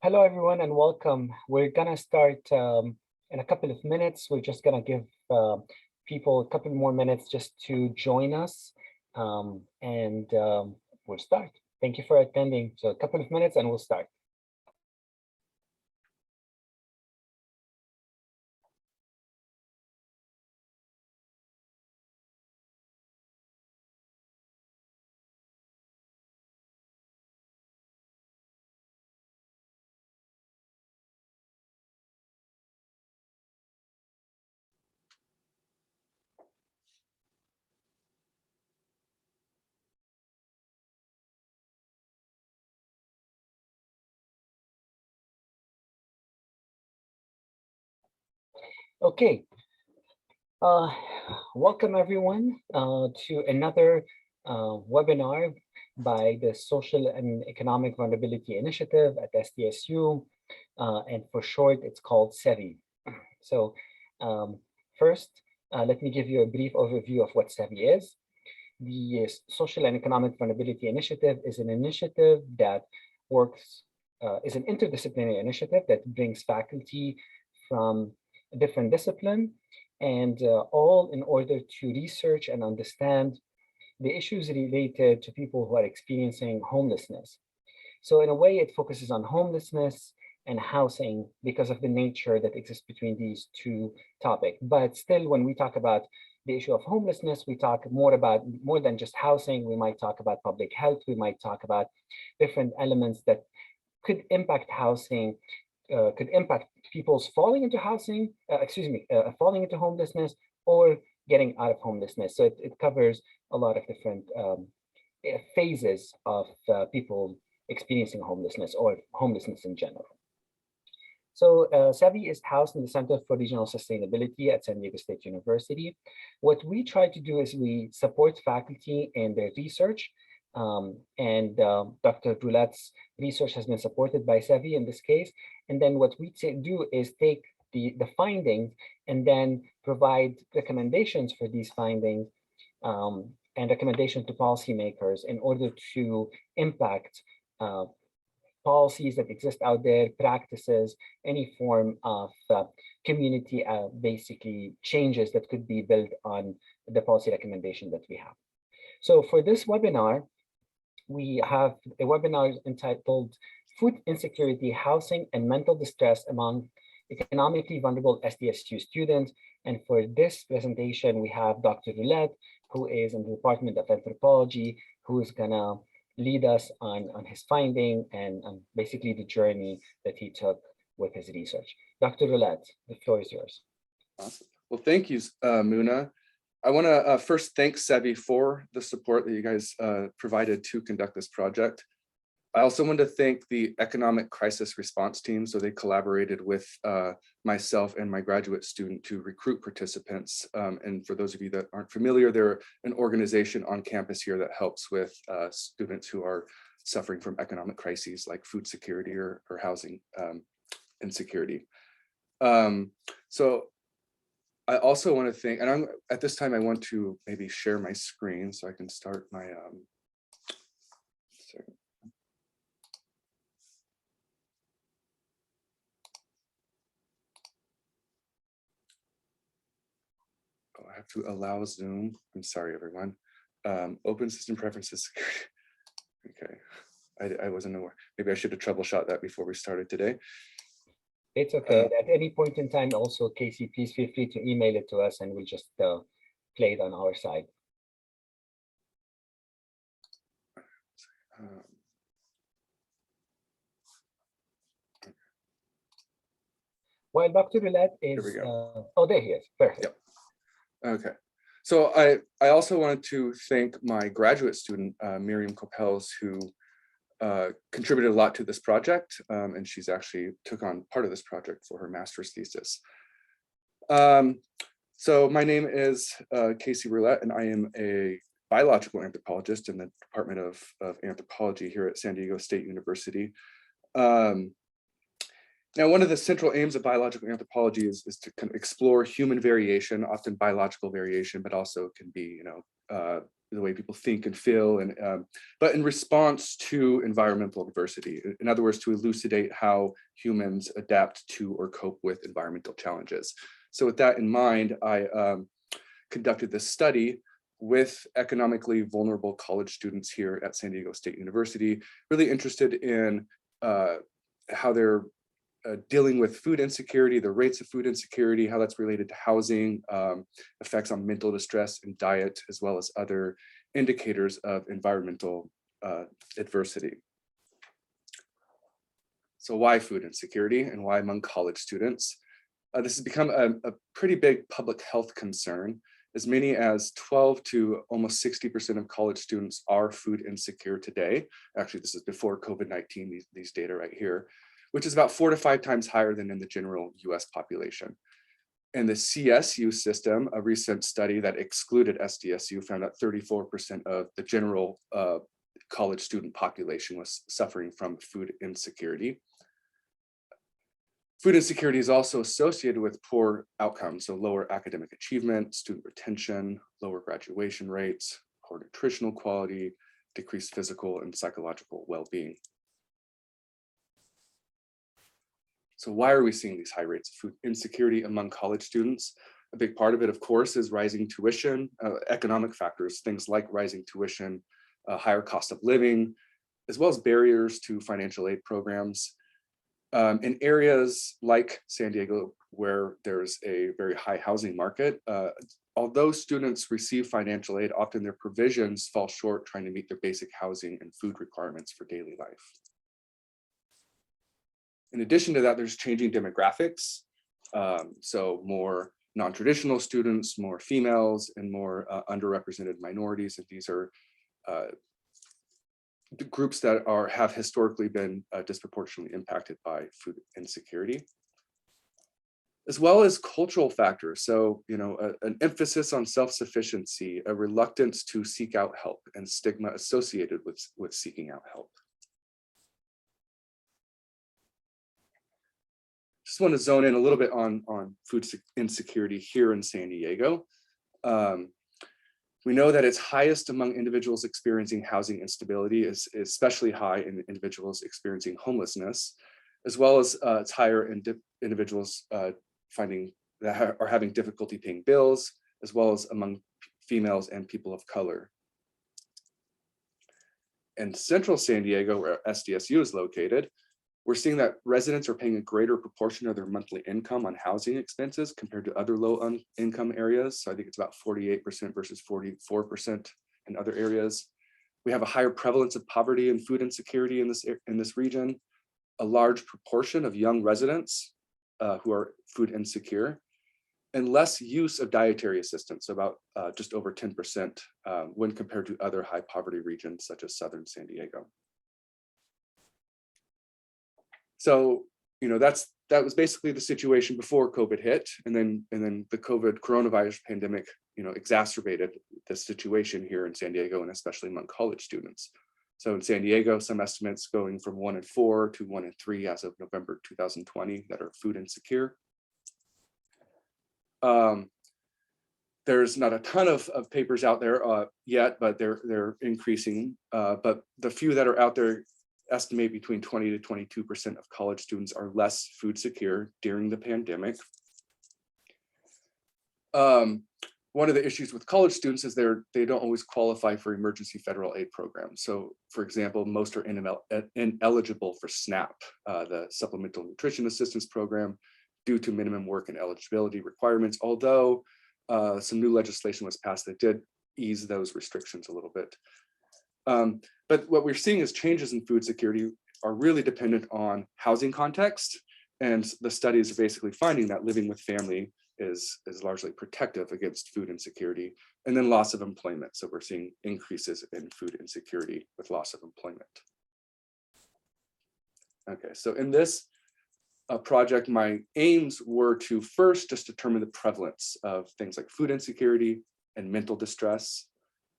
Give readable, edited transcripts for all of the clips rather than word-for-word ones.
Hello, everyone, and welcome. We're gonna start in a couple of minutes. We're just gonna give people a couple more minutes just to join us, and we'll start. Thank you for attending. So a couple of minutes and we'll start. Okay. Welcome everyone to another webinar by the Social and Economic Vulnerability Initiative at SDSU, and for short, it's called SEVI. So first, let me give you a brief overview of what SEVI is. The Social and Economic Vulnerability Initiative is an initiative that is an interdisciplinary initiative that brings faculty from a different discipline, and all in order to research and understand the issues related to people who are experiencing homelessness. So in a way, it focuses on homelessness and housing because of the nature that exists between these two topics. But still, when we talk about the issue of homelessness, we talk more than just housing. We might talk about public health. We might talk about different elements that could impact housing, could impact people's falling into falling into homelessness or getting out of homelessness. So it covers a lot of different phases of people experiencing homelessness or homelessness in general. So SEVI is housed in the Center for Regional Sustainability at San Diego State University. What we try to do is we support faculty in their research, and Dr. Roulette's research has been supported by SEVI in this case. And then what we do is take the findings and then provide recommendations for these findings, and recommendation to policymakers in order to impact policies that exist out there, practices, any form of community basically changes that could be built on the policy recommendation that we have. So for this webinar, we have a webinar entitled Food Insecurity, Housing and Mental Distress Among Economically Vulnerable SDSU Students. And for this presentation, we have Dr. Roulette, who is in the Department of Anthropology, who is gonna lead us on his finding and basically the journey that he took with his research. Dr. Roulette, the floor is yours. Awesome. Well, thank you, Muna. I want to first thank SEVI for the support that you guys provided to conduct this project. I also want to thank the Economic Crisis Response Team. So they collaborated with myself and my graduate student to recruit participants. And for those of you that aren't familiar, they're an organization on campus here that helps with students who are suffering from economic crises like food security or housing insecurity. So I also want to thank, and at this time I want to maybe share my screen so I can start my I have to allow Zoom. I'm sorry, everyone. Open system preferences. Okay, I wasn't aware. Maybe I should have troubleshot that before we started today. It's okay. At any point in time, also, Casey, please feel free to email it to us and we'll just play it on our side. While Dr. Roulette is, oh, there he is. Perfect. Yep. Okay. So I also wanted to thank my graduate student, Miriam Coppels, who contributed a lot to this project, and she's actually took on part of this project for her master's thesis. So my name is Casey Roulette, and I am a biological anthropologist in the Department of Anthropology here at San Diego State University. Now, one of the central aims of biological anthropology is to kind of explore human variation, often biological variation, but also can be, the way people think and feel, and but in response to environmental adversity. In other words, to elucidate how humans adapt to or cope with environmental challenges. So with that in mind, I conducted this study with economically vulnerable college students here at San Diego State University, really interested in how they're dealing with food insecurity, the rates of food insecurity, how that's related to housing, effects on mental distress and diet, as well as other indicators of environmental adversity. So why food insecurity and why among college students? This has become a pretty big public health concern. As many as 12 to almost 60% of college students are food insecure today. Actually, this is before COVID-19, these data right here, which is about 4 to 5 times higher than in the general US population. And the CSU system, a recent study that excluded SDSU, found that 34% of the general college student population was suffering from food insecurity. Food insecurity is also associated with poor outcomes, so lower academic achievement, student retention, lower graduation rates, poor nutritional quality, decreased physical and psychological well-being. So why are we seeing these high rates of food insecurity among college students? A big part of it, of course, is rising tuition, economic factors, things like rising tuition, higher cost of living, as well as barriers to financial aid programs. In areas like San Diego, where there's a very high housing market, although students receive financial aid, often their provisions fall short trying to meet their basic housing and food requirements for daily life. In addition to that, there's changing demographics. So more non-traditional students, more females, and more underrepresented minorities. And these are the groups that have historically been disproportionately impacted by food insecurity, as well as cultural factors. So, an emphasis on self-sufficiency, a reluctance to seek out help, and stigma associated with seeking out help. Just want to zone in a little bit on food insecurity here in San Diego. We know that it's highest among individuals experiencing housing instability, is especially high in individuals experiencing homelessness, as well as it's higher in individuals finding that are having difficulty paying bills, as well as among females and people of color. In central San Diego, where SDSU is located, we're seeing that residents are paying a greater proportion of their monthly income on housing expenses compared to other low income areas. So I think it's about 48% versus 44% in other areas. We have a higher prevalence of poverty and food insecurity in this region, a large proportion of young residents who are food insecure, and less use of dietary assistance, about just over 10% when compared to other high poverty regions such as Southern San Diego. So, that was basically the situation before COVID hit, and then the coronavirus pandemic, exacerbated the situation here in San Diego, and especially among college students. So in San Diego, some estimates going from 1 in 4 to 1 in 3 as of November 2020 that are food insecure. There's not a ton of papers out there yet, but they're increasing. But the few that are out there estimate between 20 to 22% of college students are less food secure during the pandemic. One of the issues with college students is they don't always qualify for emergency federal aid programs. So for example, most are ineligible for SNAP, the Supplemental Nutrition Assistance Program, due to minimum work and eligibility requirements, although some new legislation was passed that did ease those restrictions a little bit. But what we're seeing is changes in food security are really dependent on housing context. And the studies are basically finding that living with family is largely protective against food insecurity, and then loss of employment. So we're seeing increases in food insecurity with loss of employment. Okay, so in this project, my aims were to first just determine the prevalence of things like food insecurity and mental distress.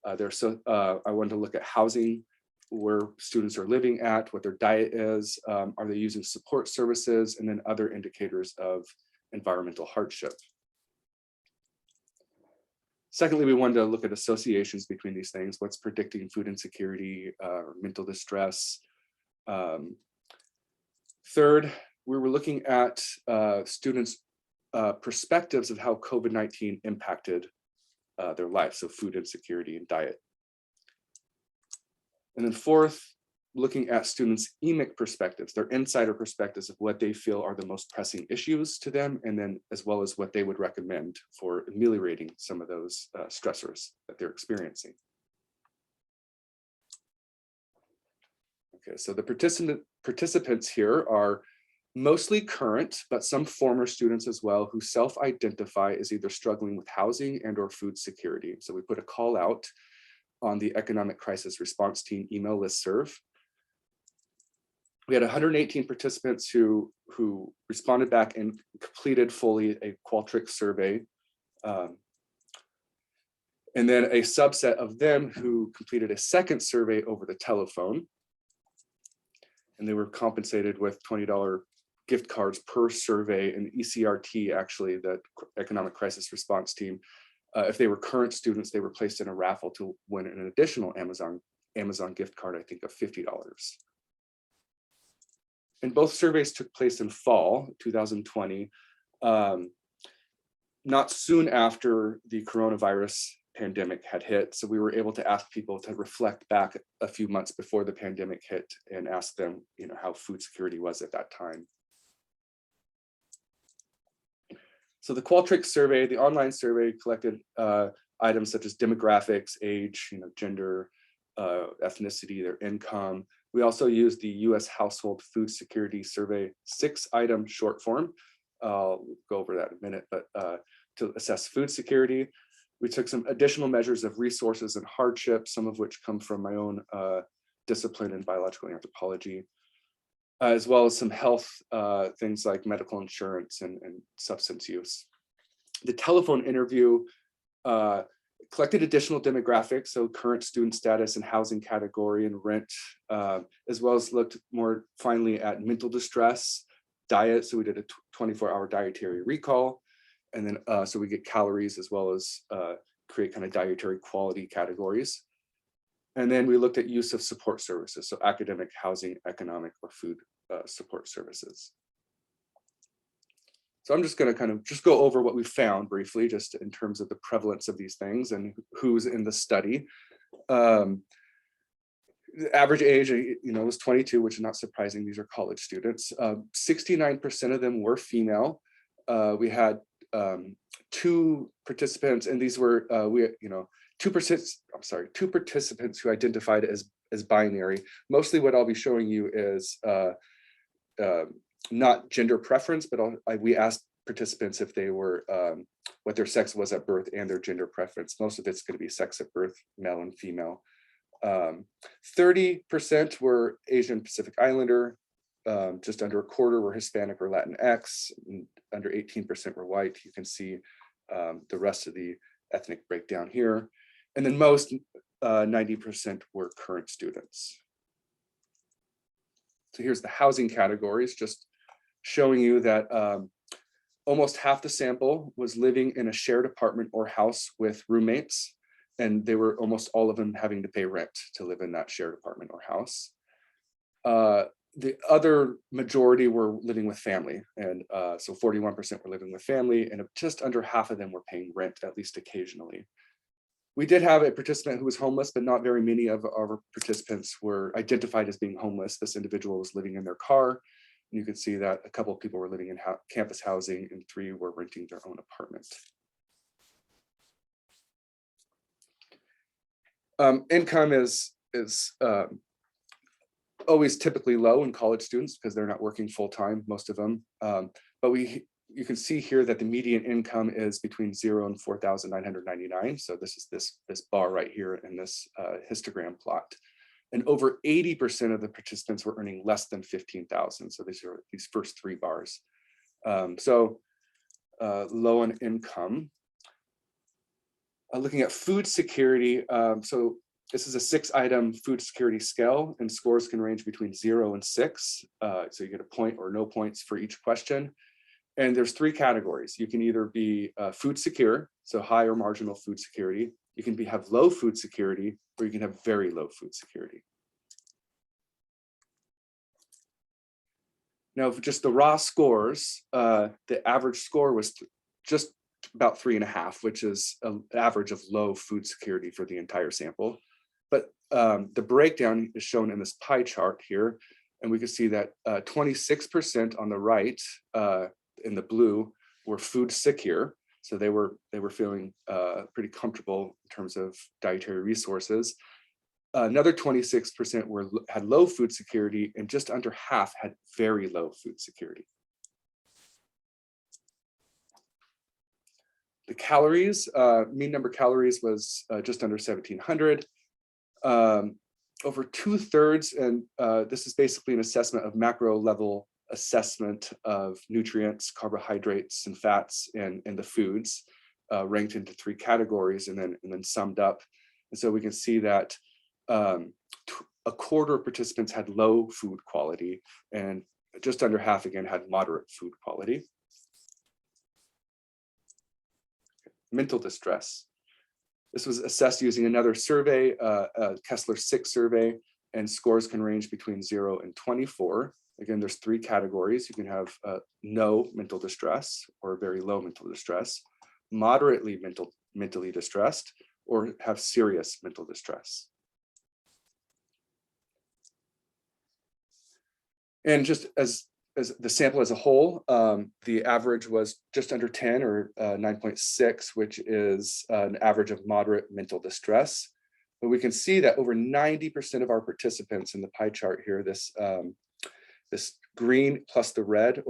I wanted to look at housing, where students are living at, what their diet is, are they using support services, and then other indicators of environmental hardship. Secondly, we wanted to look at associations between these things. What's predicting food insecurity, mental distress? Third, we were looking at students' perspectives of how COVID-19 impacted their lives, so food insecurity and diet. And then fourth, looking at students' emic perspectives, their insider perspectives of what they feel are the most pressing issues to them, and then as well as what they would recommend for ameliorating some of those stressors that they're experiencing. Okay, so the participants here are mostly current, but some former students as well who self-identify as either struggling with housing and or food security. So we put a call out on the Economic Crisis Response Team email listserv. We had 118 participants who responded back and completed fully a Qualtrics survey. And then a subset of them who completed a second survey over the telephone. And they were compensated with $20 gift cards per survey. And ECRT, actually, the Economic Crisis Response Team, if they were current students, they were placed in a raffle to win an additional Amazon gift card, I think, of $50. And both surveys took place in fall 2020, not soon after the coronavirus pandemic had hit. So we were able to ask people to reflect back a few months before the pandemic hit and ask them, how food security was at that time. So the Qualtrics survey, the online survey, collected items such as demographics, age, gender, ethnicity, their income. We also used the U.S. Household Food Security Survey 6-item short form. I'll go over that in a minute, but to assess food security. We took some additional measures of resources and hardship, some of which come from my own discipline in biological anthropology, as well as some health things like medical insurance and substance use. The telephone interview collected additional demographics, so current student status and housing category and rent, as well as looked more finely at mental distress, diet. So we did a 24-hour dietary recall, and then so we get calories as well as create kind of dietary quality categories. And then we looked at use of support services, so academic, housing, economic, or food support services. So I'm just going to kind of just go over what we found briefly, just in terms of the prevalence of these things and who's in the study. The average age, was 22, which is not surprising. These are college students. 69% of them were female. We had 2 participants, and these were two participants who identified as binary. Mostly what I'll be showing you is not gender preference, but we asked participants if they were what their sex was at birth and their gender preference. Most of it's going to be sex at birth, male and female. 30% were Asian Pacific Islander, just under a quarter were Hispanic or Latinx, and under 18% were white. You can see the rest of the ethnic breakdown here. And then most 90% were current students. So here's the housing categories, just showing you that almost half the sample was living in a shared apartment or house with roommates, and they were almost all of them having to pay rent to live in that shared apartment or house. The other majority were living with family, and so 41% were living with family, and just under half of them were paying rent, at least occasionally. We did have a participant who was homeless, but not very many of our participants were identified as being homeless. This individual was living in their car. You can see that a couple of people were living in campus housing and 3 were renting their own apartment. Income is always typically low in college students because they're not working full time, most of them. But you can see here that the median income is between 0 and 4,999. So this is this bar right here in this histogram plot. And over 80% of the participants were earning less than 15,000. So these are these first 3 bars. Low on income. Looking at food security, so this is a 6-item food security scale, and scores can range between 0 and 6. So you get a point or no points for each question. And there's 3 categories. You can either be food secure, so high or marginal food security. You can have low food security, or you can have very low food security. Now, for just the raw scores, the average score was just about 3.5, which is an average of low food security for the entire sample. But the breakdown is shown in this pie chart here, and we can see that 26% on the right in the blue were food secure. So they were feeling pretty comfortable in terms of dietary resources. Another 26% had low food security, and just under half had very low food security. The calories, mean number of calories was just under 1,700. Over 2/3, and this is basically an assessment of macro level assessment of nutrients, carbohydrates, and fats in the foods, ranked into 3 categories and then summed up. And so we can see that a quarter of participants had low food quality, and just under half again had moderate food quality. Mental distress. This was assessed using another survey, a Kessler-6 survey, and scores can range between 0 and 24. Again, there's 3 categories. You can have no mental distress or very low mental distress, moderately mentally distressed, or have serious mental distress. And just as the sample as a whole, the average was just under 10, or 9.6, which is an average of moderate mental distress. But we can see that over 90% of our participants in the pie chart here, this green plus the red,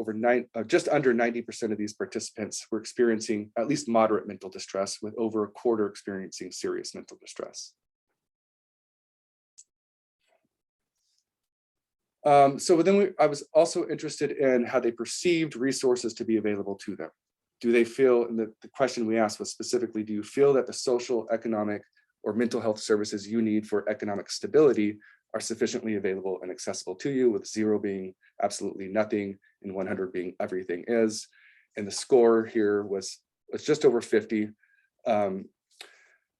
just under 90% of these participants were experiencing at least moderate mental distress, with over a quarter experiencing serious mental distress. So then I was also interested in how they perceived resources to be available to them. Do they feel, and the question we asked was specifically, do you feel that the social, economic, or mental health services you need for economic stability are sufficiently available and accessible to you, with 0 being absolutely nothing and 100 being everything is. And the score here was just over 50.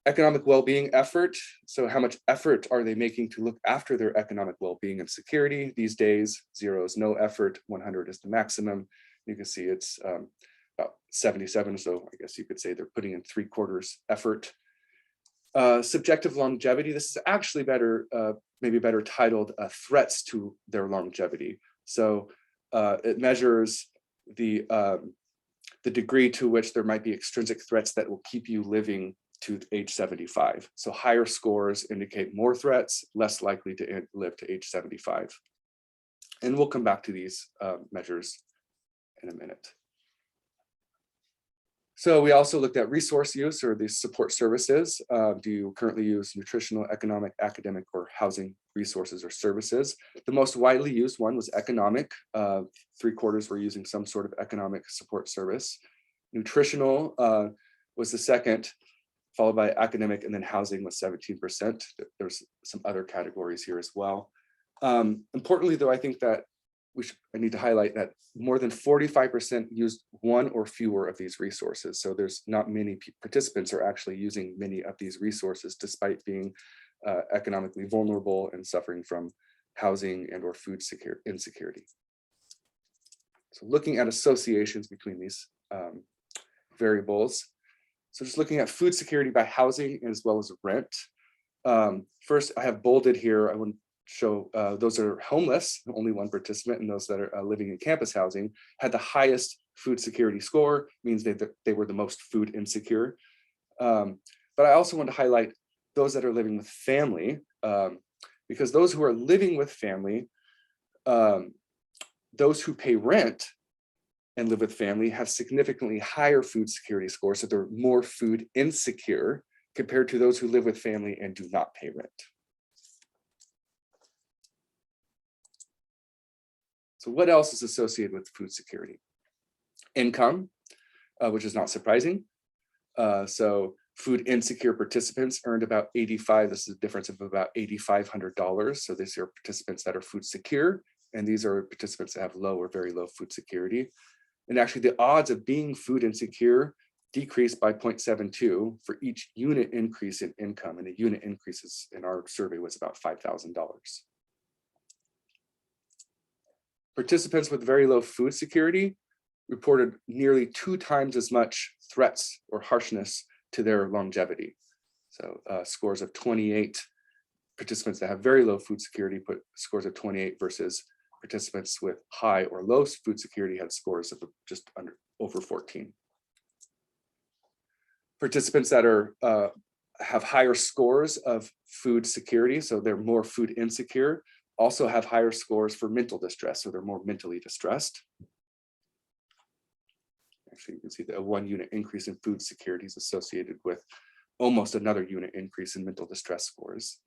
Economic well-being effort. So how much effort are they making to look after their economic well-being and security? These days, 0 is no effort, 100 is the maximum. You can see it's about 77. So I guess you could say they're putting in 3/4 effort. Subjective longevity. This is actually better, maybe better titled threats to their longevity. So it measures the degree to which there might be extrinsic threats that will keep you living to age 75. So higher scores indicate more threats, less likely to live to age 75. And we'll come back to these measures in a minute. So we also looked at resource use, or the support services. Do you currently use nutritional, economic, academic, or housing resources or services? The most widely used one was economic. 3/4 were using some sort of economic support service. Nutritional was the second, followed by academic, and then housing was 17%. There's some other categories here as well. Importantly, though, I think that I need to highlight that more than 45% used one or fewer of these resources. So there's not many participants are actually using many of these resources, despite being economically vulnerable and suffering from housing and or food insecurity. So looking at associations between these variables. So just looking at food security by housing as well as rent. First, I have bolded here, I want to show those that are homeless, only 1 participant, and those that are living in campus housing had the highest food security score, means they were the most food insecure. But I also want to highlight those that are living with family, because those who are living with family, those who pay rent and live with family have significantly higher food security scores, so they're more food insecure compared to those who live with family and do not pay rent. So what else is associated with food security? Income, which is not surprising. So food insecure participants earned about this is a difference of about $8,500. So these are participants that are food secure, and these are participants that have low or very low food security. And actually the odds of being food insecure decreased by 0.72 for each unit increase in income, and the unit increases in our survey was about $5,000. Participants with very low food security reported nearly 2 times as much threats or harshness to their longevity. So scores of 28, participants that have very low food security put scores of 28 versus participants with high or low food security had scores of just over 14. Participants that are have higher scores of food security, so they're more food insecure, also have higher scores for mental distress, so they're more mentally distressed. Actually, you can see that a 1 unit increase in food security is associated with almost another unit increase in mental distress scores.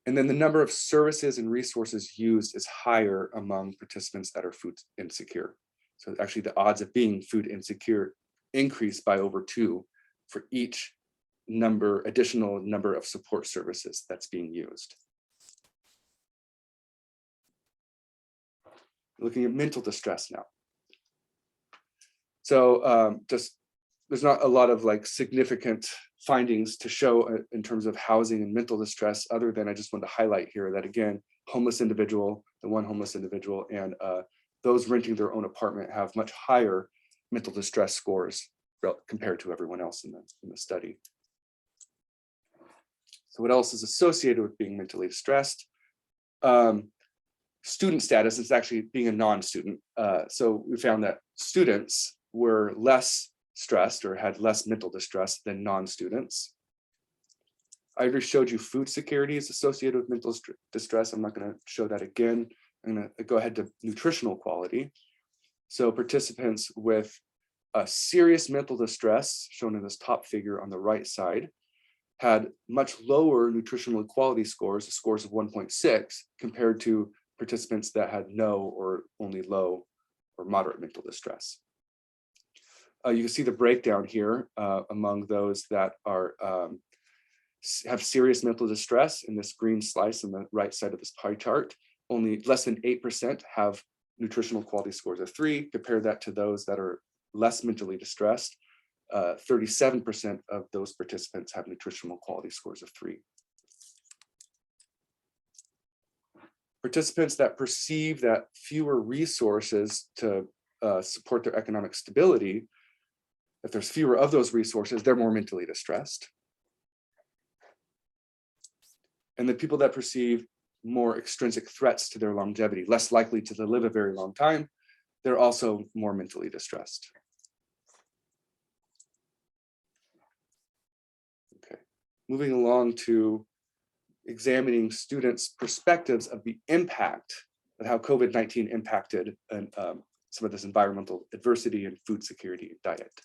And then the number of services and resources used is higher among participants that are food insecure. So actually the odds of being food insecure increase by over 2 for each additional number of support services that's being used. Looking at mental distress now. So there's not a lot of significant findings to show in terms of housing and mental distress, other than I just want to highlight here that again, homeless individual, the one homeless individual, and those renting their own apartment have much higher mental distress scores compared to everyone else in the study. So what else is associated with being mentally distressed? Student status is actually being a non-student. So we found that students were less stressed or had less mental distress than non-students. I already showed you food security is associated with mental distress. I'm not going to show that again. I'm going to go ahead to nutritional quality. So participants with serious mental distress, shown in this top figure on the right side, had much lower nutritional equality scores, scores of 1.6, compared to participants that had no or only low or moderate mental distress. You can see the breakdown here among those that are have serious mental distress in this green slice on the right side of this pie chart. Only less than 8% have nutritional quality scores of 3. Compare that to those that are less mentally distressed. 37% of those participants have nutritional quality scores of 3. Participants that perceive that fewer resources to support their economic stability, if there's fewer of those resources, they're more mentally distressed. And the people that perceive more extrinsic threats to their longevity, less likely to live a very long time, they're also more mentally distressed. Okay, moving along to examining students' perspectives of the impact of how COVID-19 impacted some of this environmental adversity and food security and diet.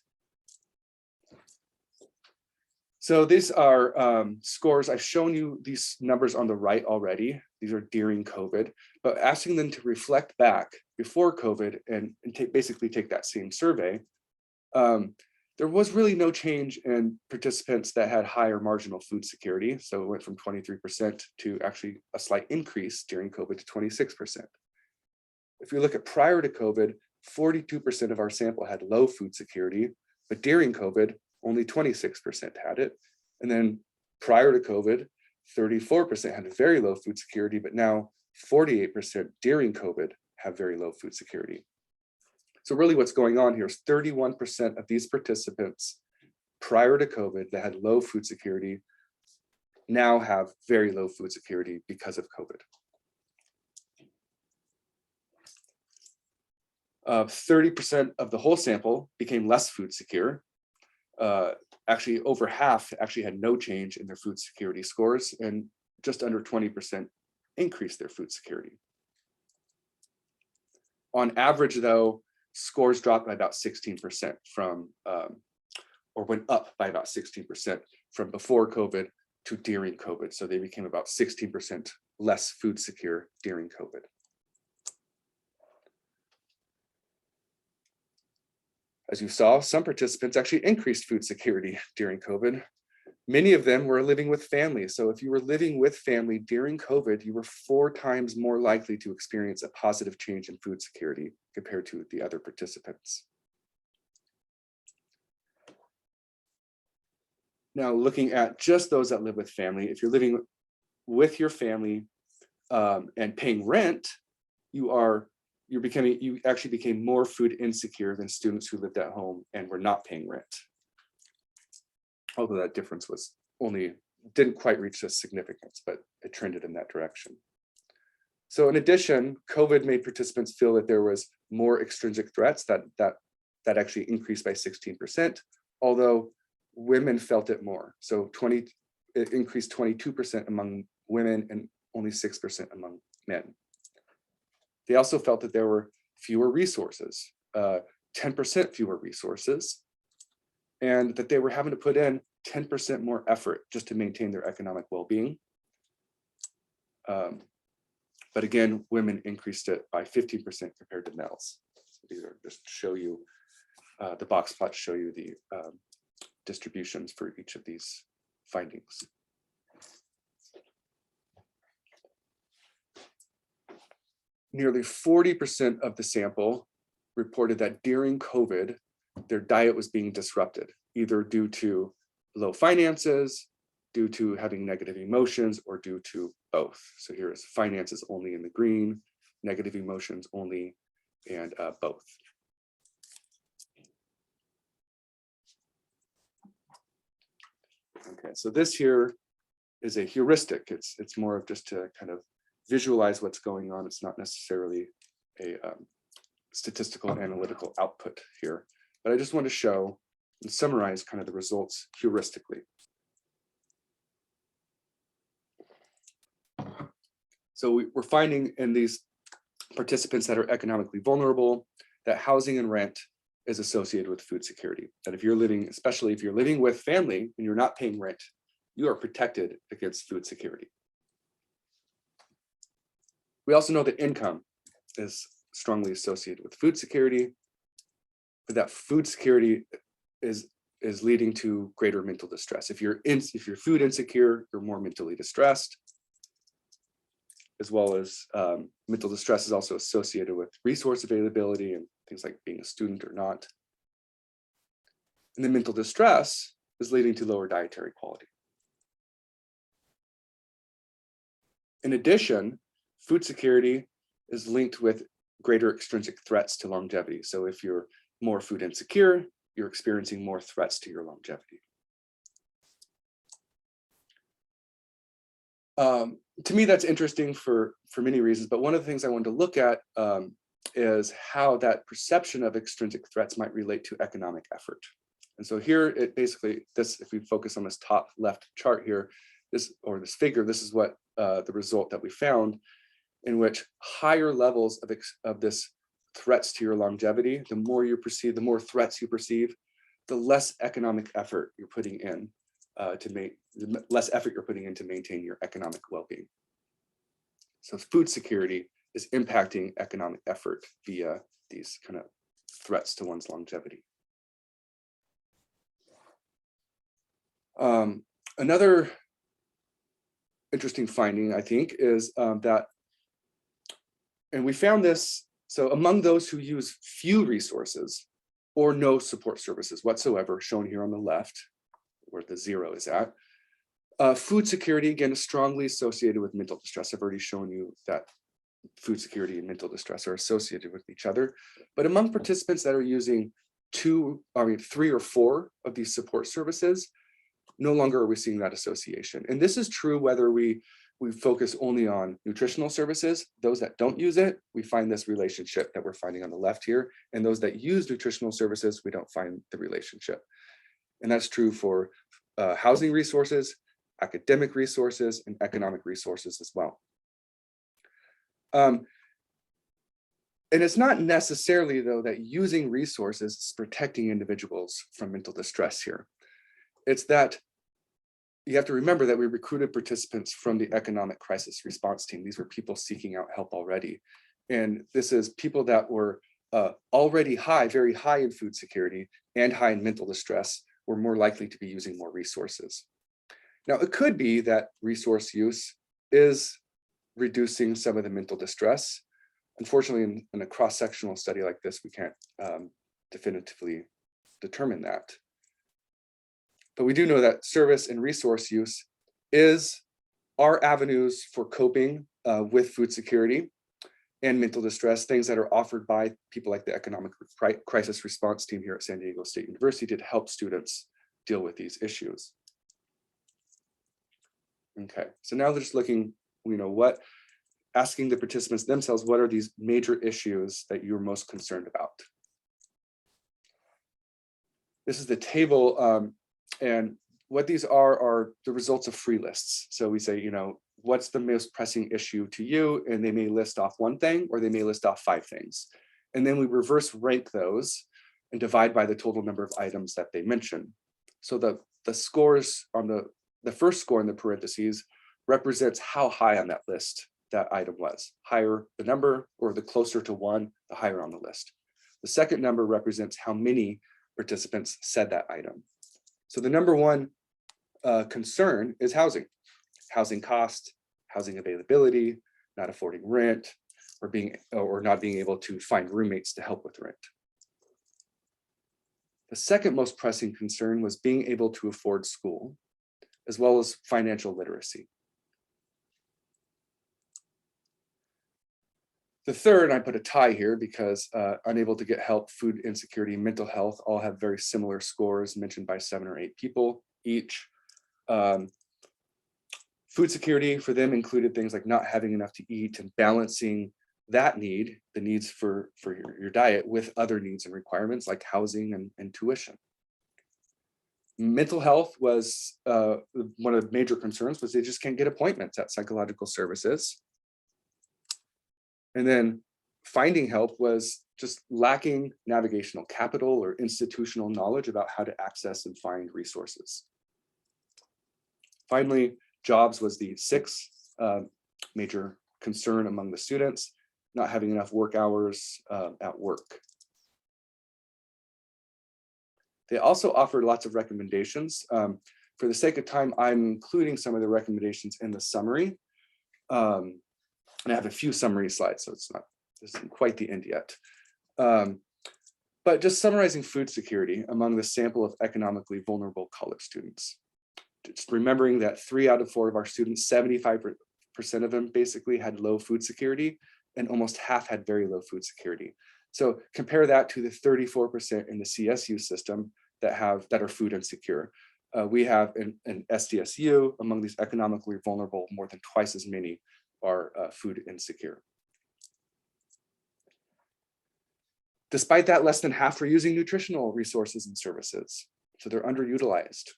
So these are scores. I've shown you these numbers on the right already. These are during COVID, but asking them to reflect back before COVID and basically take that same survey, there was really no change in participants that had higher marginal food security. So it went from 23% to actually a slight increase during COVID to 26%. If you look at prior to COVID, 42% of our sample had low food security, but during COVID, only 26% had it. And then prior to COVID, 34% had very low food security, but now 48% during COVID have very low food security. So really what's going on here is 31% of these participants prior to COVID that had low food security now have very low food security because of COVID. 30% of the whole sample became less food secure. Actually, over half actually had no change in their food security scores, and just under 20% increased their food security. On average, though, scores dropped by about 16% from, or went up by about 16% from before COVID to during COVID. So they became about 16% less food secure during COVID. As you saw, some participants actually increased food security during COVID. Many of them were living with family. So if you were living with family during COVID, you were 4 times more likely to experience a positive change in food security compared to the other participants. Now, looking at just those that live with family, if you're living with your family and paying rent, you actually became more food insecure than students who lived at home and were not paying rent. Although that difference didn't quite reach this significance, but it trended in that direction. So in addition, COVID made participants feel that there was more extrinsic threats that actually increased by 16%, although women felt it more. So it increased 22% among women and only 6% among men. They also felt that there were fewer resources, 10% fewer resources, and that they were having to put in 10% more effort just to maintain their economic well-being. But again, women increased it by 15% compared to males. So these are just to show you, the box plots show you the distributions for each of these findings. Nearly 40% of the sample reported that during COVID, their diet was being disrupted, either due to low finances, due to having negative emotions, or due to both. So here is finances only in the green, negative emotions only, and both. Okay, so this here is a heuristic. It's more of just to kind of visualize what's going on. It's not necessarily a statistical and analytical output here, but I just want to show and summarize kind of the results heuristically. So we're finding in these participants that are economically vulnerable that housing and rent is associated with food security. That if you're living, especially if you're living with family and you're not paying rent, you are protected against food security. We also know that income is strongly associated with food security, but that food security is leading to greater mental distress. If you're food insecure, you're more mentally distressed, as well as mental distress is also associated with resource availability and things like being a student or not. And the mental distress is leading to lower dietary quality. In addition, food security is linked with greater extrinsic threats to longevity. So if you're more food insecure, you're experiencing more threats to your longevity. To me, that's interesting for many reasons, but one of the things I wanted to look at is how that perception of extrinsic threats might relate to economic effort. And so here, it basically, if we focus on this top left chart here, this figure, this is what the result that we found, in which higher levels of this threats to your longevity, the more threats you perceive, the less economic effort you're putting in the less effort you're putting in to maintain your economic well-being. So food security is impacting economic effort via these kind of threats to one's longevity. Another interesting finding, I think, is that, and we found this, so among those who use few resources or no support services whatsoever, shown here on the left, where the 0 is at, food security, again, is strongly associated with mental distress. I've already shown you that food security and mental distress are associated with each other. But among participants that are using 3 or 4 of these support services, no longer are we seeing that association. And this is true whether we focus only on nutritional services. Those that don't use it, we find this relationship that we're finding on the left here. And those that use nutritional services, we don't find the relationship. And that's true for housing resources, academic resources, and economic resources as well. And it's not necessarily, though, that using resources is protecting individuals from mental distress here. It's that you have to remember that we recruited participants from the economic crisis response team. These were people seeking out help already. And this is people that were already very high in food security and high in mental distress, were more likely to be using more resources. Now, it could be that resource use is reducing some of the mental distress, Unfortunately, in a cross-sectional study like this, we can't definitively determine that. But we do know that service and resource use are avenues for coping with food security and mental distress, things that are offered by people like the Economic Crisis Response Team here at San Diego State University to help students deal with these issues. Okay, so now they're just looking, asking the participants themselves, what are these major issues that you're most concerned about? This is the table, and what these are the results of free lists. So we say, what's the most pressing issue to you? And they may list off one thing, or they may list off 5 things. And then we reverse rank those and divide by the total number of items that they mention. So the scores on the first score in the parentheses represents how high on that list that item was. Higher the number, or the closer to 1, the higher on the list. The second number represents how many participants said that item. So the number one concern is housing. Housing cost, housing availability, not affording rent, or not being able to find roommates to help with rent. The second most pressing concern was being able to afford school, as well as financial literacy. The third, I put a tie here because unable to get help, food insecurity, mental health all have very similar scores mentioned by 7 or 8 people each. Food security for them included things like not having enough to eat and balancing that need, the needs for your diet, with other needs and requirements like housing and tuition. Mental health was one of the major concerns, was they just can't get appointments at psychological services. And then finding help was just lacking navigational capital or institutional knowledge about how to access and find resources. Finally, jobs was the 6th major concern among the students, not having enough work hours at work. They also offered lots of recommendations. For the sake of time, I'm including some of the recommendations in the summary. And I have a few summary slides, so this isn't quite the end yet. But just summarizing food security among the sample of economically vulnerable college students. Just remembering that 3 out of 4 of our students, 75% of them basically had low food security, and almost half had very low food security. So compare that to the 34% in the CSU system that are food insecure. We have in SDSU, among these economically vulnerable, more than twice as many are food insecure. Despite that, less than half are using nutritional resources and services, so they're underutilized.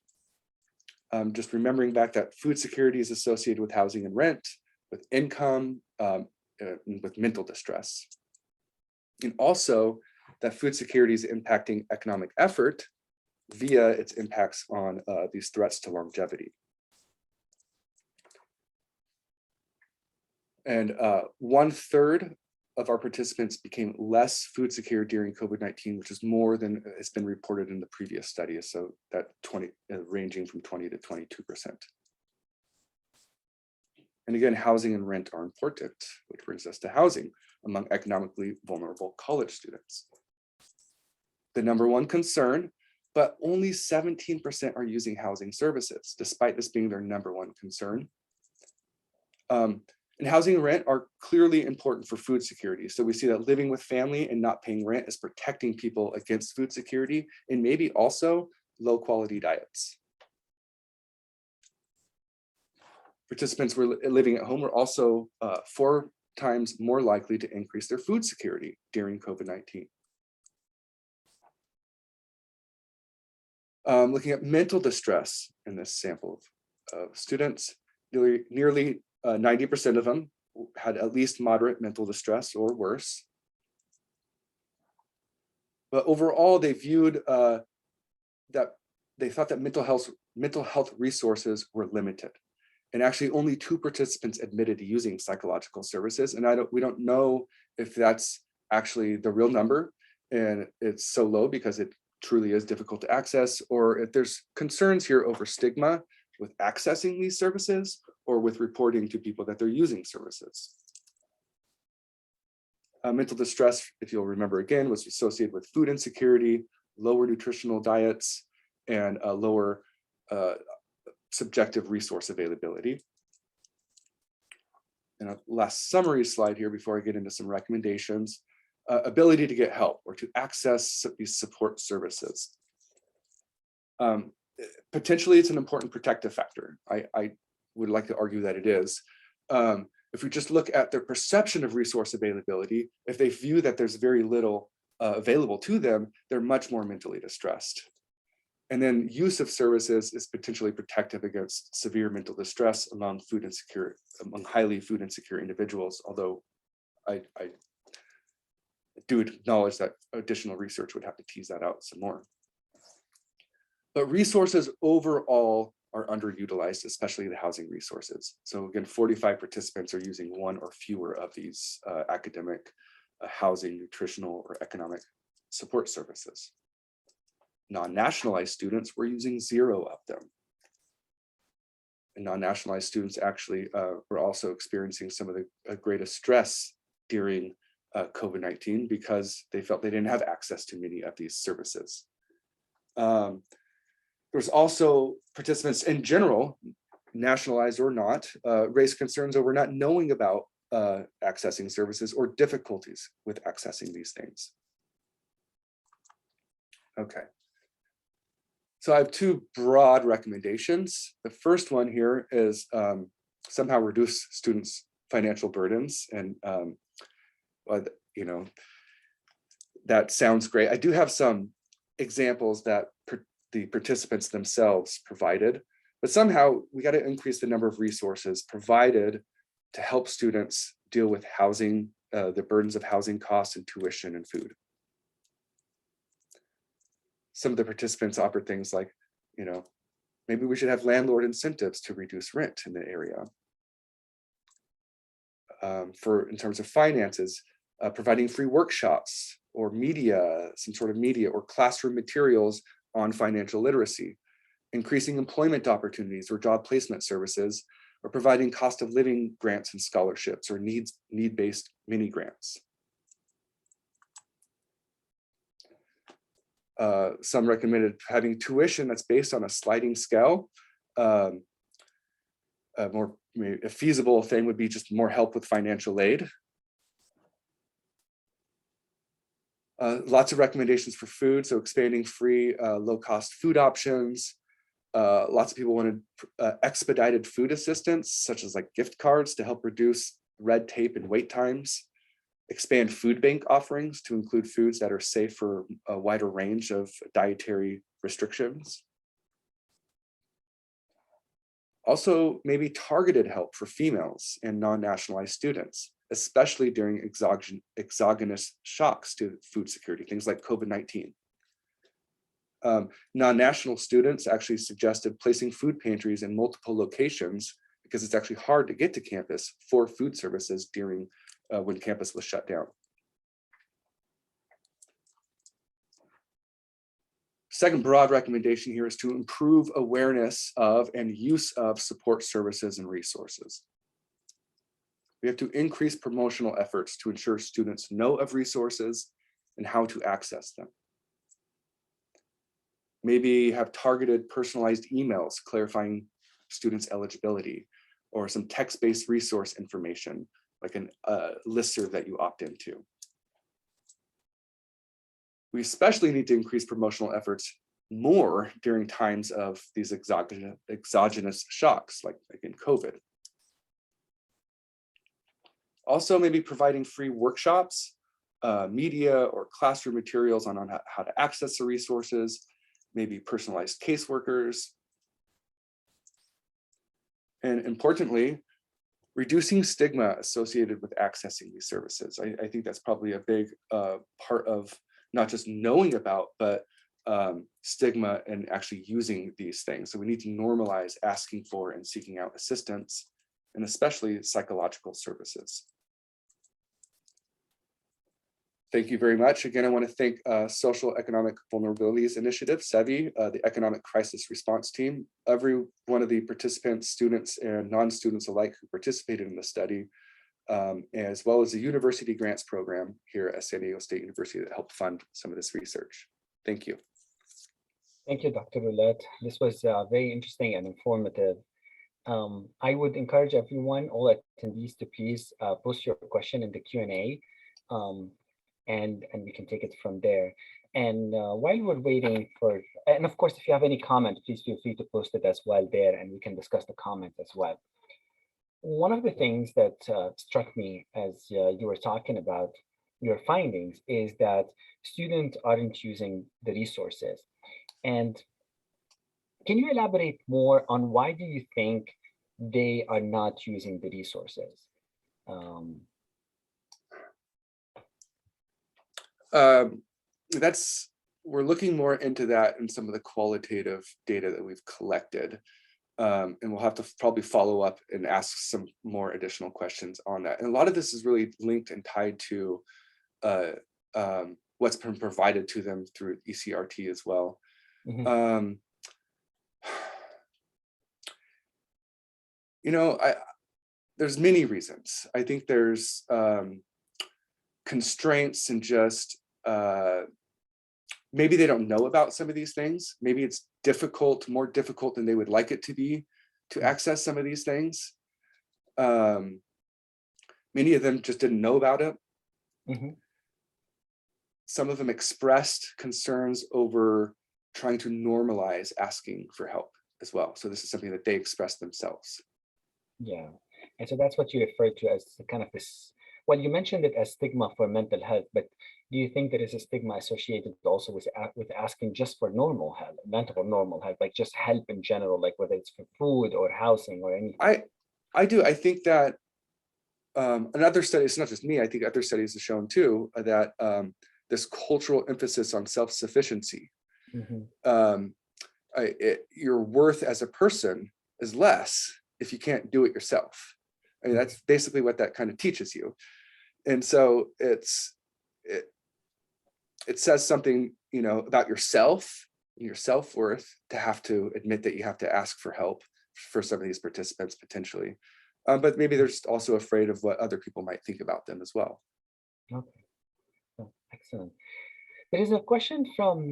Just remembering back that food security is associated with housing and rent, with income, with mental distress. And also that food security is impacting economic effort via its impacts on these threats to longevity. And 1/3 of our participants became less food secure during COVID-19, which is more than has been reported in the previous studies. So that ranging from 20 to 22%. And again, housing and rent are important, which brings us to housing among economically vulnerable college students. The number one concern, but only 17% are using housing services, despite this being their number one concern. And housing and rent are clearly important for food security. So we see that living with family and not paying rent is protecting people against food security, and maybe also low quality diets. Participants who are living at home were also 4 times more likely to increase their food security during COVID-19. Looking at mental distress in this sample of students, nearly 90% of them had at least moderate mental distress or worse. But overall, they viewed that they thought that mental health resources were limited. And actually only 2 participants admitted to using psychological services. And we don't know if that's actually the real number and it's so low because it truly is difficult to access, or if there's concerns here over stigma with accessing these services or with reporting to people that they're using services. Mental distress, if you'll remember again, was associated with food insecurity, lower nutritional diets, and lower subjective resource availability. And a last summary slide here before I get into some recommendations. Ability to get help or to access these support services. Potentially, it's an important protective factor. I would like to argue that it is. If we just look at their perception of resource availability, if they view that there's very little available to them, they're much more mentally distressed. And then use of services is potentially protective against severe mental distress among highly food insecure individuals, although I do acknowledge that additional research would have to tease that out some more. But resources overall are underutilized, especially the housing resources. So again, 45 participants are using one or fewer of these academic, housing, nutritional, or economic support services. Non-nationalized students were using 0 of them. And non-nationalized students actually were also experiencing some of the greatest stress during COVID-19 because they felt they didn't have access to many of these services. There's also participants in general, nationalized or not, raised concerns over not knowing about accessing services or difficulties with accessing these things. Okay. So I have 2 broad recommendations. The first one here is somehow reduce students' financial burdens. And, you know, that sounds great. I do have some examples that the participants themselves provided, but somehow we got to increase the number of resources provided to help students deal with housing, the burdens of housing costs and tuition and food. Some of the participants offered things like, you know, maybe we should have landlord incentives to reduce rent in the area. In terms of finances, providing free workshops or media, some sort of media or classroom materials on financial literacy, increasing employment opportunities or job placement services, or providing cost of living grants and scholarships or need-based mini grants. Some recommended having tuition that's based on a sliding scale. A feasible thing would be just more help with financial aid. Lots of recommendations for food, so expanding free, low-cost food options. Lots of people wanted expedited food assistance, such as like gift cards to help reduce red tape and wait times. Expand food bank offerings to include foods that are safe for a wider range of dietary restrictions. Also, maybe targeted help for females and non-nationalized students, especially during exogenous shocks to food security, things like COVID-19. Non-national students actually suggested placing food pantries in multiple locations because it's actually hard to get to campus for food services during when campus was shut down. Second broad recommendation here is to improve awareness of and use of support services and resources. We have to increase promotional efforts to ensure students know of resources and how to access them. Maybe have targeted personalized emails clarifying students' eligibility, or some text-based resource information like a listserv that you opt into. We especially need to increase promotional efforts more during times of these exogenous shocks, like in COVID. Also, maybe providing free workshops, media or classroom materials on how to access the resources, maybe personalized caseworkers. And importantly, reducing stigma associated with accessing these services. I think that's probably a big part of not just knowing about, but stigma and actually using these things. So we need to normalize asking for and seeking out assistance, and especially psychological services. Thank you very much. Again, I want to thank Social Economic Vulnerabilities Initiative, SEVI, the Economic Crisis Response Team, every one of the participants, students and non-students alike who participated in the study, as well as the university grants program here at San Diego State University that helped fund some of this research. Thank you. Thank you, Dr. Roulette. This was very interesting and informative. I would encourage everyone, all attendees, to please post your question in the Q&A, and we can take it from there. And while we're waiting for, and of course, if you have any comment, please feel free to post it as well there, and we can discuss the comments as well. One of the things that struck me as you were talking about your findings is that students aren't using the resources. And can you elaborate more on why do you think they are not using the resources? We're looking more into that in some of the qualitative data that we've collected. And we'll have to probably follow up and ask some more additional questions on that. And a lot of this is really linked and tied to what's been provided to them through ECRT as well. Mm-hmm. There's many reasons. I think there's constraints and just maybe they don't know about some of these things. Maybe it's difficult, more difficult than they would like it to be to access some of these things. Many of them just didn't know about it. Mm-hmm. Some of them expressed concerns over trying to normalize asking for help as well. So this is something that they express themselves. Yeah, and so that's what you referred to as kind of this, well, you mentioned it as stigma for mental health, but do you think there is a stigma associated also with asking just for normal health, mental or normal health, like just help in general, like whether it's for food or housing or anything? I do. I think that another study, it's not just me, I think other studies have shown too, that this cultural emphasis on self-sufficiency, mm-hmm. Your worth as a person is less if you can't do it yourself. I mean, that's basically what that kind of teaches you. And so it says something, about yourself, your self-worth, to have to admit that you have to ask for help for some of these participants potentially. But maybe they're just also afraid of what other people might think about them as well. Okay, oh, excellent. There is a question from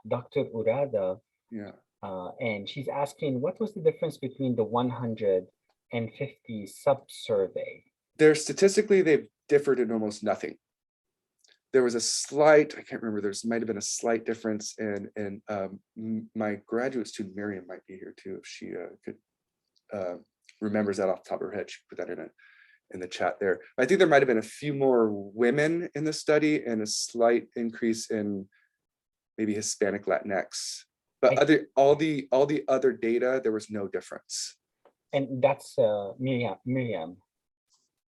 Dr. Urada. Yeah. And she's asking, what was the difference between the 150 sub-survey? Statistically, they've differed in almost nothing. There was a slight, I can't remember, might have been a slight difference in my graduate student, Miriam, might be here too, if she remembers that off the top of her head, she put that in the chat there. I think there might have been a few more women in the study and a slight increase in maybe Hispanic Latinx. But all the other data, there was no difference. And that's Miriam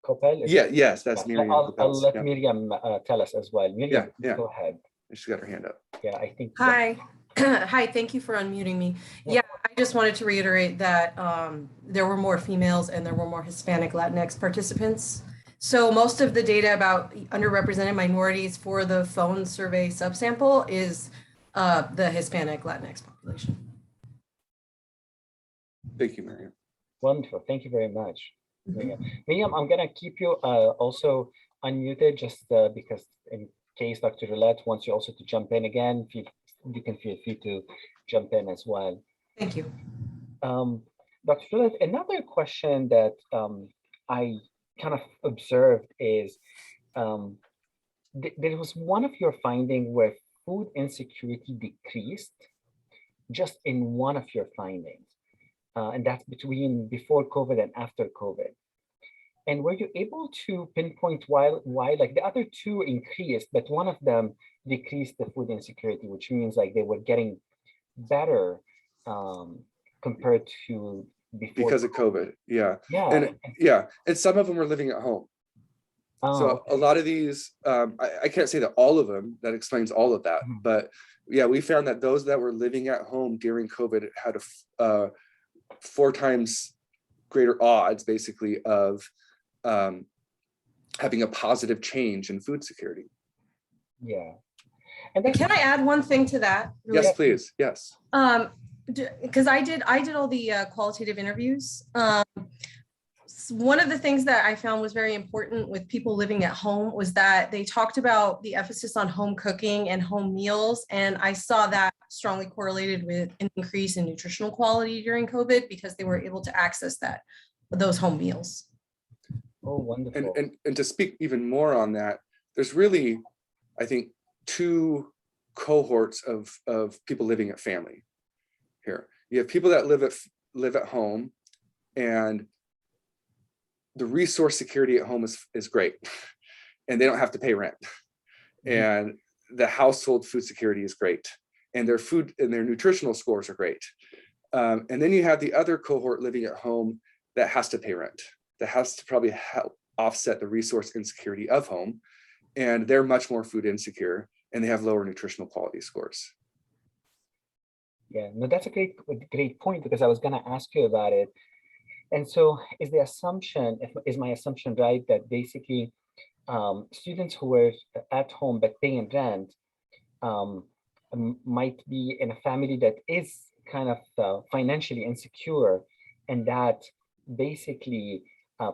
Coppel? Yes, that's Miriam. I'll let Miriam tell us as well. Miriam, yeah. Go ahead. She's got her hand up. Yeah, I think. Hi. Hi, thank you for unmuting me. Yeah, I just wanted to reiterate that there were more females and there were more Hispanic Latinx participants. So most of the data about underrepresented minorities for the phone survey subsample is the Hispanic Latinx population. Thank you, Miriam. Wonderful. Thank you very much. Miriam, I'm going to keep you also unmuted just because in case Dr. Roulette wants you also to jump in again, you can feel free to jump in as well. Thank you. Dr. Roulette, another question that I kind of observed is there was one of your findings where food insecurity decreased just in one of your findings. And that's between before COVID and after COVID. And were you able to pinpoint why like the other two increased, but one of them decreased the food insecurity, which means like they were getting better compared to before? Because of COVID, yeah. And some of them were living at home. So okay. A lot of these, I can't say that all of them, that explains all of that, but yeah, we found that those that were living at home during COVID had a 4 times greater odds basically of having a positive change in food security. Yeah. And then can I add one thing to that? Really? Yes, please. Yes. Because I did all the qualitative interviews. one of the things that I found was very important with people living at home was that they talked about the emphasis on home cooking and home meals. And I saw that strongly correlated with an increase in nutritional quality during COVID because they were able to access those home meals. Oh, wonderful. And to speak even more on that, there's really, I think, two cohorts of people living at family here. You have people that live at home, and the resource security at home is great, and they don't have to pay rent. And the household food security is great, and their food and their nutritional scores are great. And then you have the other cohort living at home that has to pay rent, that has to probably help offset the resource insecurity of home, and they're much more food insecure, and they have lower nutritional quality scores. Yeah, no, that's a great point, because I was going to ask you about it. And so is my assumption right, that basically students who were at home but paying rent might be in a family that is kind of financially insecure, and that basically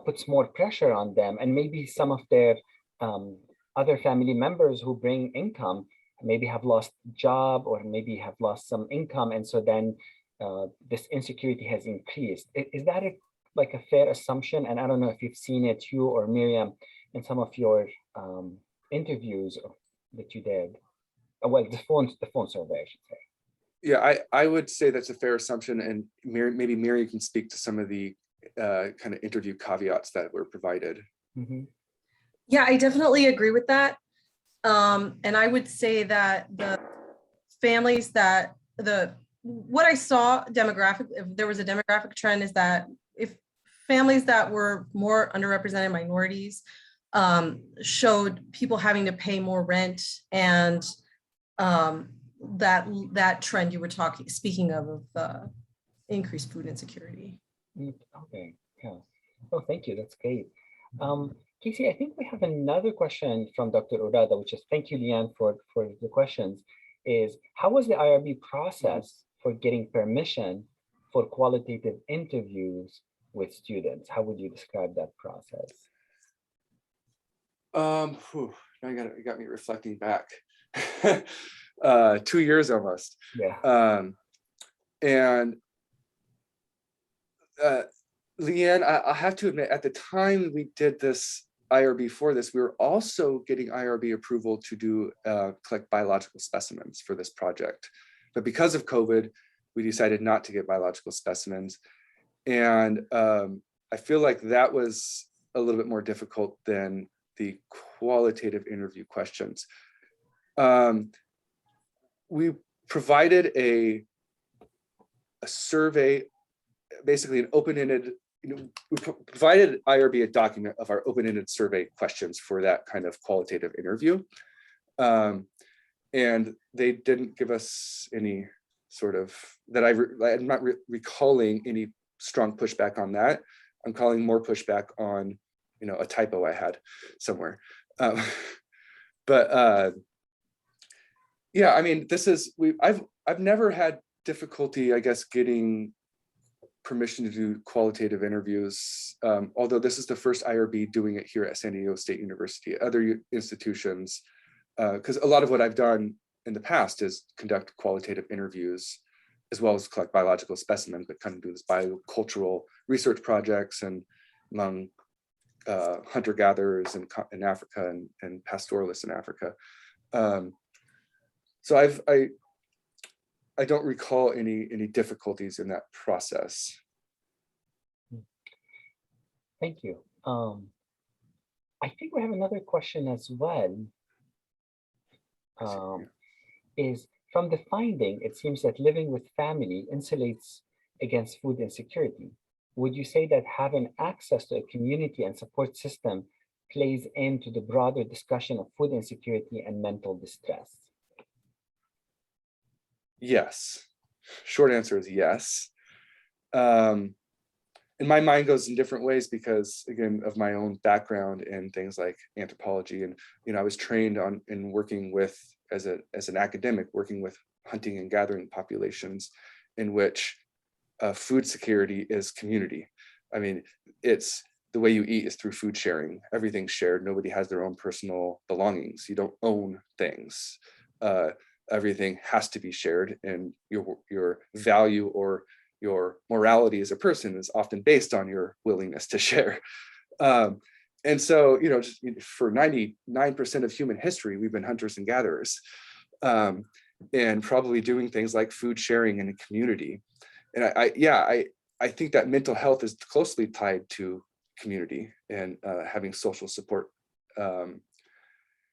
puts more pressure on them, and maybe some of their other family members who bring income maybe have lost job or maybe have lost some income, and so then this insecurity has increased. Is that like a fair assumption? And I don't know if you've seen it, you or Miriam, in some of your interviews that you did. Well, the phone survey, I should say. Yeah, I would say that's a fair assumption, and maybe Miriam can speak to some of the kind of interview caveats that were provided. Mm-hmm. Yeah, I definitely agree with that. And I would say that the families what I saw if there was a demographic trend, is that if families that were more underrepresented minorities showed people having to pay more rent, and that trend you were speaking of increased food insecurity. Okay, yeah. Oh, thank you. That's great. Casey, I think we have another question from Dr. Urada, which is, thank you, Leanne, for the questions, is how was the IRB process for getting permission for qualitative interviews with students? How would you describe that process? Now you got me reflecting back. 2 years almost. Yeah. And Leanne, I have to admit, at the time we did this IRB for this, we were also getting IRB approval to collect biological specimens for this project. But because of COVID, we decided not to get biological specimens. And I feel like that was a little bit more difficult than the qualitative interview questions. We provided a survey, basically an open-ended, we provided IRB a document of our open-ended survey questions for that kind of qualitative interview. And they didn't give us any sort of, I'm not recalling any strong pushback on that. I'm calling more pushback on, a typo I had somewhere. Yeah, I mean, I've never had difficulty, I guess, getting permission to do qualitative interviews, although this is the first IRB doing it here at San Diego State University. Other institutions, because a lot of what I've done in the past is conduct qualitative interviews, as well as collect biological specimens, but kind of do this biocultural research projects and among hunter-gatherers in Africa and pastoralists in Africa. So I don't recall any difficulties in that process. Thank you. I think we have another question as well. Is from the finding, it seems that living with family insulates against food insecurity. Would you say that having access to a community and support system plays into the broader discussion of food insecurity and mental distress? Yes. Short answer is yes. And my mind goes in different ways because, again, of my own background in things like anthropology, and I was trained in working with as an academic, working with hunting and gathering populations, in which food security is community. I mean, it's the way you eat is through food sharing. Everything's shared. Nobody has their own personal belongings. You don't own things. Everything has to be shared, and your value or your morality as a person is often based on your willingness to share. And so, you know, just for 99% of human history, we've been hunters and gatherers, and probably doing things like food sharing in a community. And I think that mental health is closely tied to community and having social support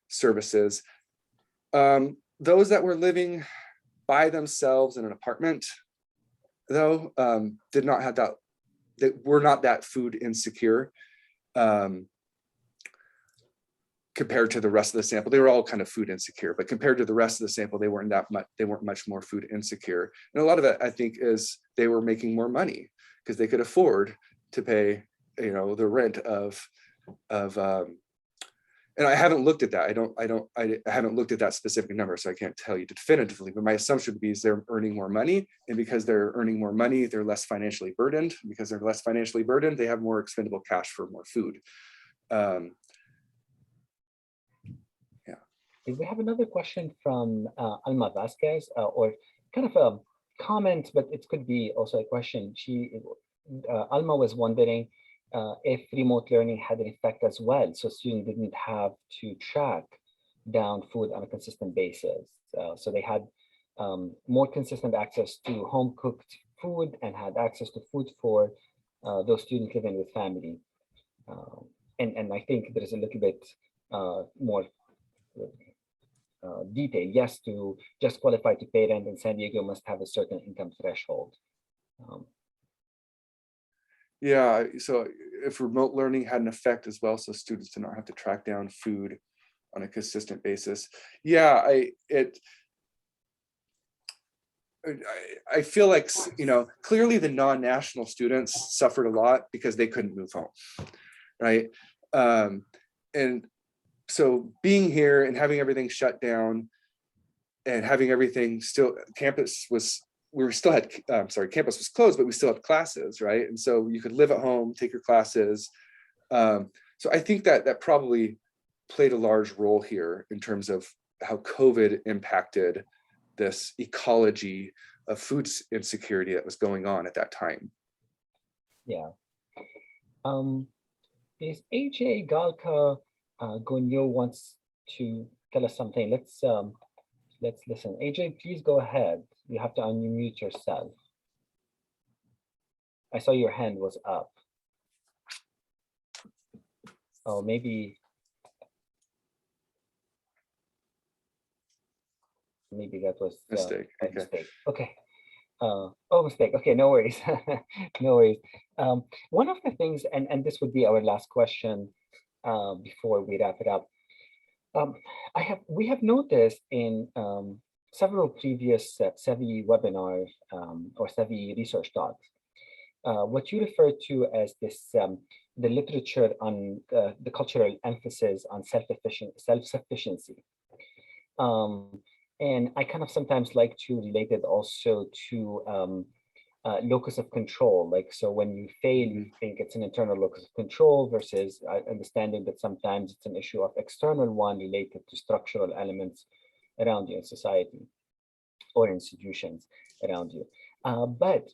services. Those that were living by themselves in an apartment, though, did not have that, were not that food insecure compared to the rest of the sample. They were all kind of food insecure, but compared to the rest of the sample, they weren't much more food insecure. And a lot of it, I think, is they were making more money because they could afford to pay, you know, the rent of and I haven't looked at that. I haven't looked at that specific number, so I can't tell you definitively, but my assumption would be is they're earning more money, and because they're earning more money, they're less financially burdened. Because they're less financially burdened, they have more expendable cash for more food. We have another question from Alma Vasquez, or kind of a comment, but it could be also a question. Alma was wondering if remote learning had an effect as well, so students didn't have to track down food on a consistent basis. So they had more consistent access to home cooked food and had access to food for those students living with family. And I think there is a little bit more detail. Yes, to just qualify to pay rent in San Diego must have a certain income threshold. Yeah, so if remote learning had an effect as well, so students do not have to track down food on a consistent basis. Yeah, I feel like, you know, clearly the non-national students suffered a lot because they couldn't move home, right? And so being here and having everything shut down and having everything still, campus was closed, but we still had classes, right? And so you could live at home, take your classes. So I think that probably played a large role here in terms of how COVID impacted this ecology of food insecurity that was going on at that time. Yeah. Is AJ Galka Gonyo wants to tell us something? Let's listen. AJ, please go ahead. You have to unmute yourself. I saw your hand was up. Oh, maybe that was Mistake. a mistake. Okay. Mistake. Okay, no worries. No worries. One of the things, and this would be our last question before we wrap it up. We have noticed in several previous SEVI webinars or SEVI research talks, what you refer to as this, the literature on the cultural emphasis on self-sufficiency. And I kind of sometimes like to relate it also to locus of control. Like, so when you fail, you think it's an internal locus of control versus understanding that sometimes it's an issue of external one related to structural elements around you in society or institutions around you. But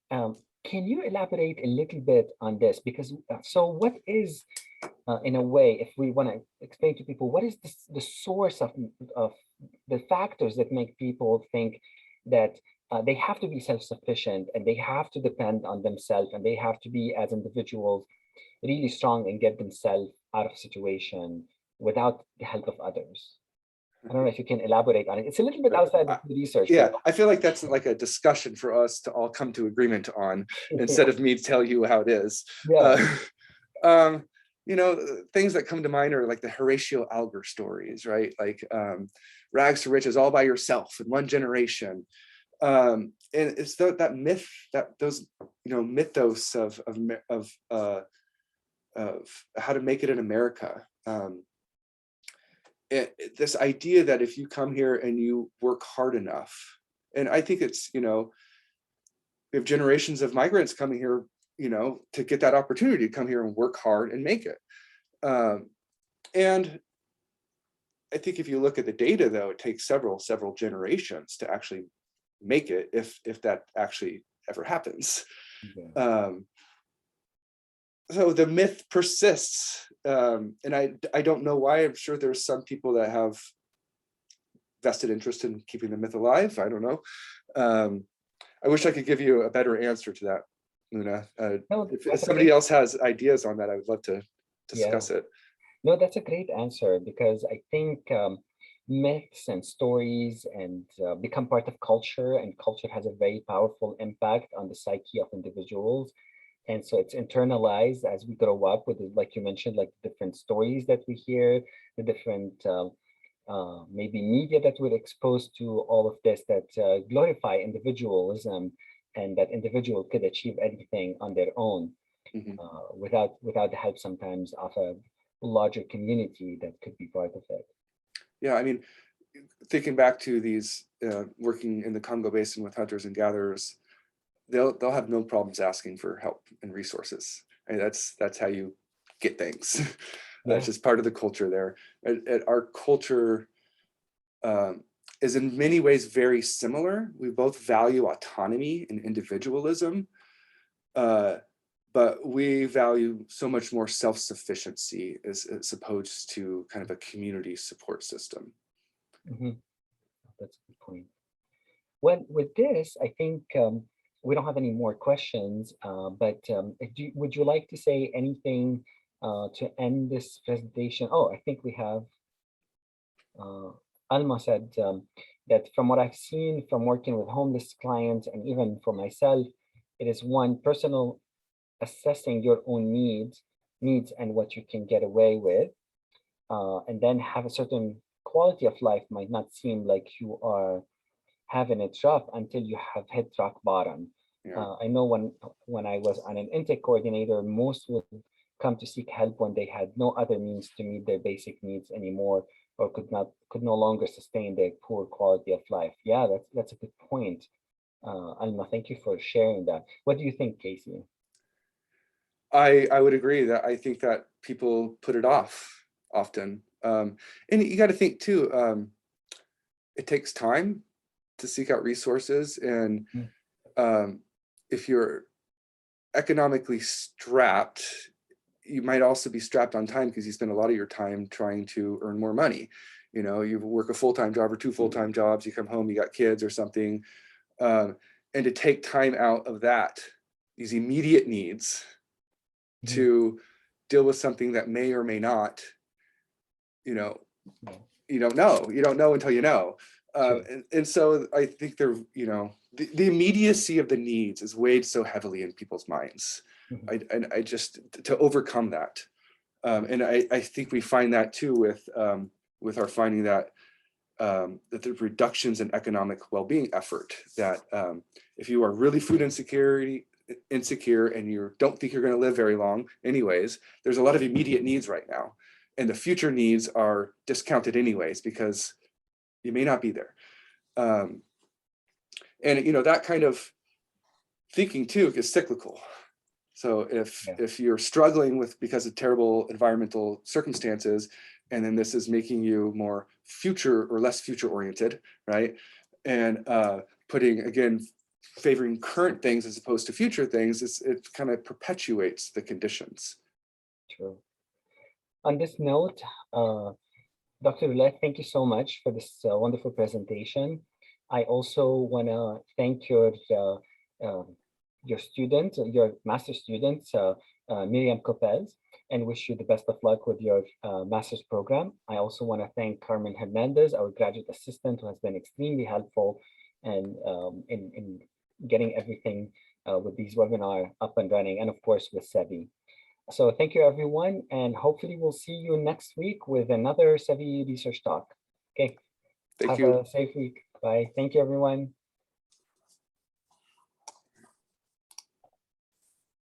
can you elaborate a little bit on this? Because so what is, in a way, if we want to explain to people, what is the source of the factors that make people think that they have to be self-sufficient and they have to depend on themselves and they have to be, as individuals, really strong and get themselves out of situation without the help of others? I don't know if you can elaborate on it. It's a little bit outside of the research. Yeah, I feel like that's like a discussion for us to all come to agreement on instead of me tell you how it is. Yeah. You know, things that come to mind are like the Horatio Alger stories, right? Like rags to riches all by yourself in one generation. And it's that myth, that those, you know, mythos of how to make it in America. This idea that if you come here and you work hard enough, and I think it's, you know, we have generations of migrants coming here, to get that opportunity to come here and work hard and make it. And I think if you look at the data, though, it takes several generations to actually make it, if that actually ever happens. Yeah. So the myth persists, and I don't know why. I'm sure there's some people that have vested interest in keeping the myth alive. I don't know. I wish I could give you a better answer to that, Luna. No, If that's somebody okay. else has ideas on that, I would love to Yeah. discuss it. No, that's a great answer, because I think myths and stories and become part of culture, and culture has a very powerful impact on the psyche of individuals. And so it's internalized as we grow up with, like you mentioned, like different stories that we hear, the different maybe media that we're exposed to, all of this that glorify individualism, and that individual could achieve anything on their own without the help sometimes of a larger community that could be part of it. Yeah, I mean, thinking back to these working in the Congo Basin with hunters and gatherers, they'll have no problems asking for help and resources. And that's how you get things. That's just part of the culture there. Our culture is in many ways very similar. We both value autonomy and individualism, but we value so much more self-sufficiency as opposed to kind of a community support system. That's a good point. Well, with this, I think we don't have any more questions, but would you like to say anything to end this presentation? Oh, I think we have, Alma said that from what I've seen from working with homeless clients, and even for myself, it is one, personal assessing your own needs and what you can get away with, and then have a certain quality of life might not seem like you are having it rough until you have hit rock bottom. Yeah. I know when I was on an intake coordinator, most would come to seek help when they had no other means to meet their basic needs anymore, or could no longer sustain their poor quality of life. Yeah, that's a good point. Alma, thank you for sharing that. What do you think, Casey? I would agree that I think that people put it off often. And you got to think too, it takes time to seek out resources. And if you're economically strapped, you might also be strapped on time because you spend a lot of your time trying to earn more money. You work a full-time job or 2 full-time jobs, you come home, you got kids or something. And to take time out of these immediate needs to deal with something that may or may not, you don't know until you know. And so I think the immediacy of the needs is weighed so heavily in people's minds. I just, to overcome that. And I think we find that too with our finding that the reductions in economic well-being effort, that if you are really food insecure and you don't think you're going to live very long anyways, there's a lot of immediate needs right now, and the future needs are discounted anyways because you may not be there. And that kind of thinking too is cyclical. So if you're struggling because of terrible environmental circumstances, and then this is making you more future or less future oriented, right? And favoring current things as opposed to future things, it kind of perpetuates the conditions. True. On this note, Dr. Roulette, thank you so much for this wonderful presentation. I also want to thank your student, your master student, Miriam Copez, and wish you the best of luck with your master's program. I also want to thank Carmen Hernandez, our graduate assistant, who has been extremely helpful and in getting everything with these webinars up and running, and of course with Sevi. So thank you, everyone, and hopefully we'll see you next week with another Sevi Research Talk. Okay, Thank you. Have a safe week. Bye. Thank you, everyone.